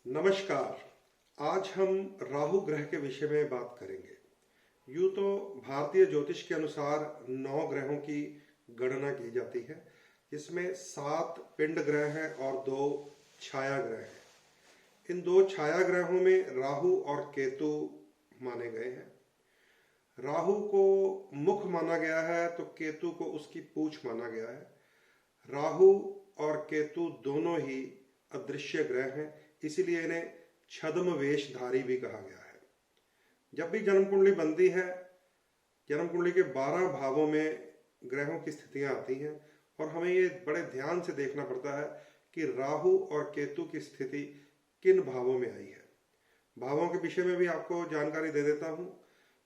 नमस्कार। आज हम राहु ग्रह के विषय में बात करेंगे। यूं तो भारतीय ज्योतिष के अनुसार 9 ग्रहों की गणना की जाती है, जिसमें 7 पिंड ग्रह हैं और 2 छाया ग्रह हैं। इन 2 छाया ग्रहों में राहु और केतु माने गए हैं। राहु को मुख माना गया है तो केतु को उसकी पूंछ माना गया है। राहु और केतु दोनों ही अदृश्य ग्रह हैं, इसीलिए इन्हें छद्म वेशधारी भी कहा गया है। जब भी जन्म कुंडली बनती है, जन्म कुंडली के 12 भावों में ग्रहों की स्थितियां आती हैं और हमें ये बड़े ध्यान से देखना पड़ता है कि राहु और केतु की स्थिति किन भावों में आई है। भावों के विषय में भी आपको जानकारी दे देता हूं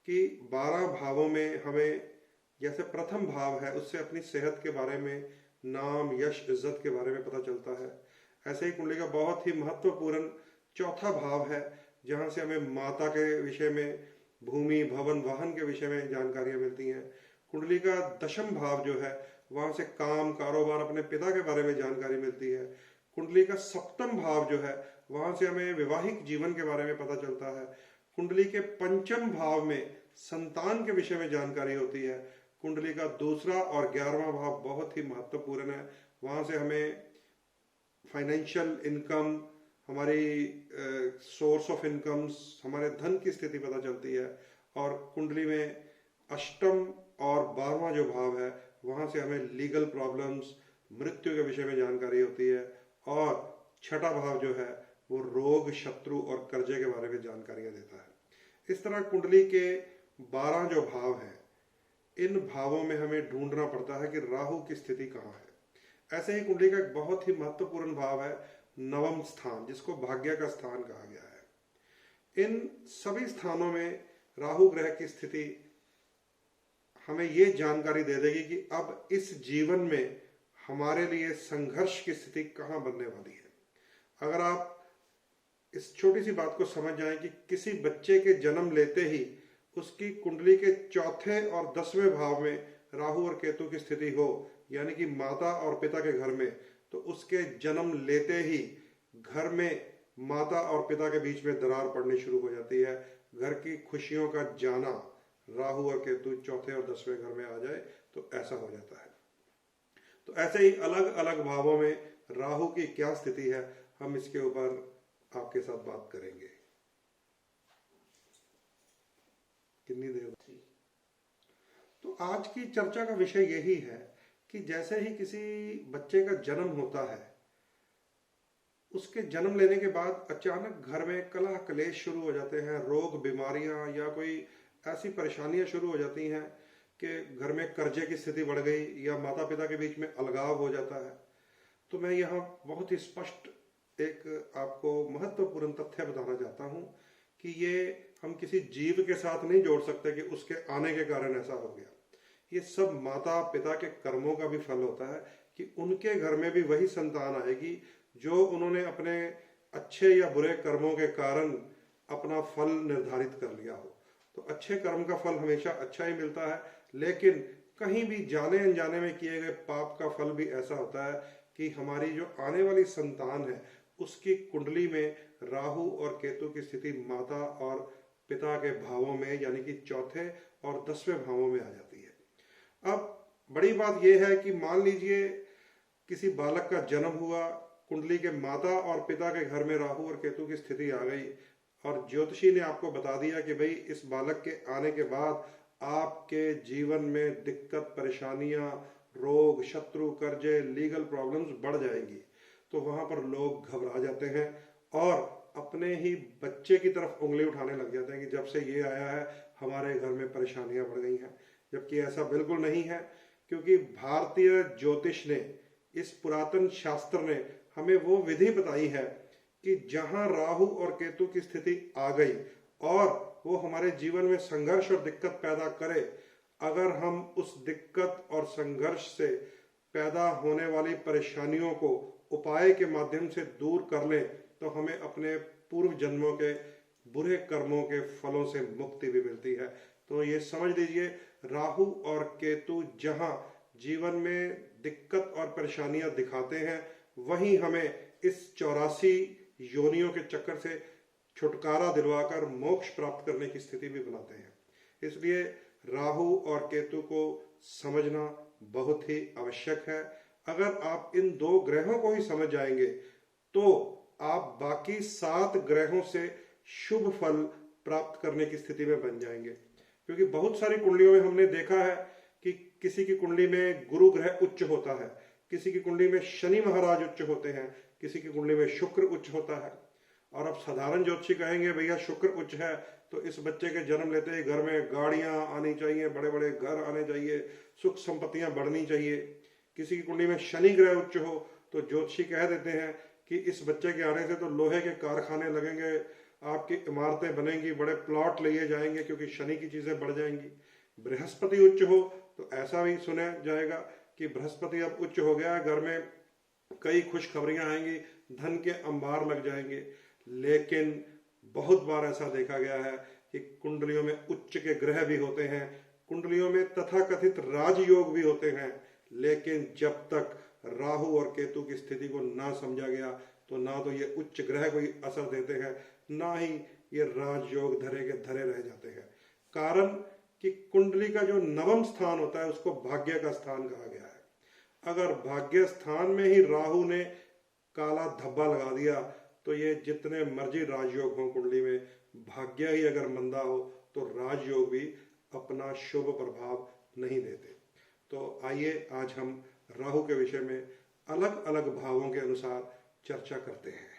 कि 12 भावों में हमें, जैसे प्रथम भाव है, उससे अपनी सेहत के बारे में, नाम, यश, इज्जत के बारे में पता चलता है। ऐसे ही कुंडली का बहुत ही महत्वपूर्ण चौथा भाव है, जहां से हमें माता के विषय में, भूमि, भवन, वाहन के विषय में जानकारियां मिलती हैं। कुंडली का दशम भाव जो है, वहां से काम, कारोबार, अपने पिता के बारे में जानकारी मिलती है। कुंडली का सप्तम भाव जो है, वहां से हमें वैवाहिक जीवन के बारे में पता चलता है। कुंडली के पंचम भाव में संतान के विषय में जानकारी होती है। कुंडली का दूसरा और 11वां भाव बहुत ही महत्वपूर्ण है, वहां से हमें फाइनेंशियल इनकम, हमारी सोर्स ऑफ इनकम्स, हमारे धन की स्थिति पता चलती है। और कुंडली में अष्टम और 12वां जो भाव है, वहां से हमें लीगल प्रॉब्लम्स, मृत्यु के विषय में जानकारी होती है। और छठा भाव जो है, वो रोग, शत्रु और कर्जे के बारे में जानकारियां देता है। इस तरह कुंडली के 12 जो भाव हैं, इन भावों में हमें ढूंढना पड़ता है कि राहु की स्थिति कहाँ है। ऐसे ही कुंडली का एक बहुत ही महत्वपूर्ण भाव है नवम स्थान, जिसको भाग्य का स्थान कहा गया है। इन सभी स्थानों में राहु ग्रह की स्थिति हमें ये जानकारी दे देगी कि अब इस जीवन में हमारे लिए संघर्ष की स्थिति कहाँ बनने वाली है। अगर आप इस छोटी सी बात को समझ जाएं कि किसी बच्चे के जन्म लेते ही उसकी कुंडली के चौथे और 10वें भाव में राहु और केतु की स्थिति हो, यानी कि माता और पिता के घर में, तो उसके जन्म लेते ही घर में माता और पिता के बीच में दरार पड़नी शुरू हो जाती है। घर की खुशियों का जाना, राहु और केतु चौथे और 10वें घर में आ जाए तो ऐसा हो जाता है। तो ऐसे ही अलग अलग भावों में राहु की क्या स्थिति है, हम इसके ऊपर आपके साथ बात करेंगे। कितनी देर? तो आज की चर्चा का विषय यही है कि जैसे ही किसी बच्चे का जन्म होता है, उसके जन्म लेने के बाद अचानक घर में कलह कलेश शुरू हो जाते हैं, रोग, बीमारियां या कोई ऐसी परेशानियां शुरू हो जाती हैं कि घर में कर्जे की स्थिति बढ़ गई या माता पिता के बीच में अलगाव हो जाता है। तो मैं यहाँ बहुत ही स्पष्ट एक आपको महत्वपूर्ण तथ्य बताना चाहता हूँ कि ये हम किसी जीव के साथ नहीं जोड़ सकते कि उसके आने के कारण ऐसा हो गया। ये सब माता पिता के कर्मों का भी फल होता है कि उनके घर में भी वही संतान आएगी जो उन्होंने अपने अच्छे या बुरे कर्मों के कारण अपना फल निर्धारित कर लिया हो। तो अच्छे कर्म का फल हमेशा अच्छा ही मिलता है, लेकिन कहीं भी जाने अनजाने में किए गए पाप का फल भी ऐसा होता है कि हमारी जो आने वाली संतान है, उसकी कुंडली में राहु और केतु की स्थिति माता और पिता के भावों में, यानी कि चौथे और 10वें भावों में आ जाती है। अब बड़ी बात यह है कि मान लीजिए किसी बालक का जन्म हुआ, कुंडली के माता और पिता के घर में राहु और केतु की स्थिति आ गई और ज्योतिषी ने आपको बता दिया कि भाई इस बालक के आने के बाद आपके जीवन में दिक्कत, परेशानियां, रोग, शत्रु, कर्जे, लीगल प्रॉब्लम्स बढ़ जाएंगी। तो वहां पर लोग घबरा जाते हैं और अपने ही बच्चे की तरफ उंगली उठाने लग जाते हैं कि जब से ये आया है हमारे घर में परेशानियां बढ़ गई हैं। जबकि ऐसा बिल्कुल नहीं है, क्योंकि भारतीय ज्योतिष ने, इस पुरातन शास्त्र ने हमें वो विधि बताई है कि जहां राहु और केतु की स्थिति आ गई और वो हमारे जीवन में संघर्ष और दिक्कत पैदा करे, अगर हम उस दिक्कत और संघर्ष से पैदा होने वाली परेशानियों को उपाय के माध्यम से दूर कर लें, तो हमें अपने पूर्व जन्मों के बुरे कर्मों के फलों से मुक्ति भी मिलती है। तो ये समझ लीजिए, राहु और केतु जहां जीवन में दिक्कत और परेशानियां दिखाते हैं, वहीं हमें इस 84 योनियों के चक्कर से छुटकारा दिलवाकर मोक्ष प्राप्त करने की स्थिति भी बनाते हैं। इसलिए राहु और केतु को समझना बहुत ही आवश्यक है। अगर आप इन दो ग्रहों को ही समझ जाएंगे तो आप बाकी 7 ग्रहों से शुभ फल प्राप्त करने की स्थिति में बन जाएंगे। क्योंकि बहुत सारी कुंडलियों में हमने देखा है कि किसी की कुंडली में गुरु ग्रह उच्च होता है, किसी की कुंडली में शनि महाराज उच्च होते हैं, किसी की कुंडली में शुक्र उच्च होता है। और अब साधारण ज्योतिषी कहेंगे भैया शुक्र उच्च है तो इस बच्चे के जन्म लेते ही घर में गाड़ियां आनी चाहिए, बड़े बड़े घर आने चाहिए, सुख संपत्तियां बढ़नी चाहिए। किसी की कुंडली में शनि ग्रह उच्च हो तो ज्योतिषी कह देते हैं कि इस बच्चे के आने से तो लोहे के कारखाने लगेंगे, आपकी इमारतें बनेंगी, बड़े प्लॉट लिए जाएंगे क्योंकि शनि की चीजें बढ़ जाएंगी। बृहस्पति उच्च हो तो ऐसा भी सुना जाएगा कि बृहस्पति अब उच्च हो गया है, घर में कई खुशखबरियां आएंगी, धन के अंबार लग जाएंगे। लेकिन बहुत बार ऐसा देखा गया है कि कुंडलियों में उच्च के ग्रह भी होते हैं, कुंडलियों में तथाकथित राजयोग भी होते हैं, लेकिन जब तक राहु और केतु की स्थिति को ना समझा गया तो ना तो ये उच्च ग्रह कोई असर देते हैं, ना ही ये राजयोग धरे के धरे रह जाते हैं। कारण कि कुंडली का जो नवम स्थान होता है उसको भाग्य का स्थान कहा गया है। अगर भाग्य स्थान में ही राहु ने काला धब्बा लगा दिया तो ये जितने मर्जी राजयोग हो कुंडली में, भाग्य ही अगर मंदा हो तो राजयोग भी अपना शुभ प्रभाव नहीं देते। तो आइए आज हम राहु के विषय में अलग अलग भावों के अनुसार चर्चा करते हैं।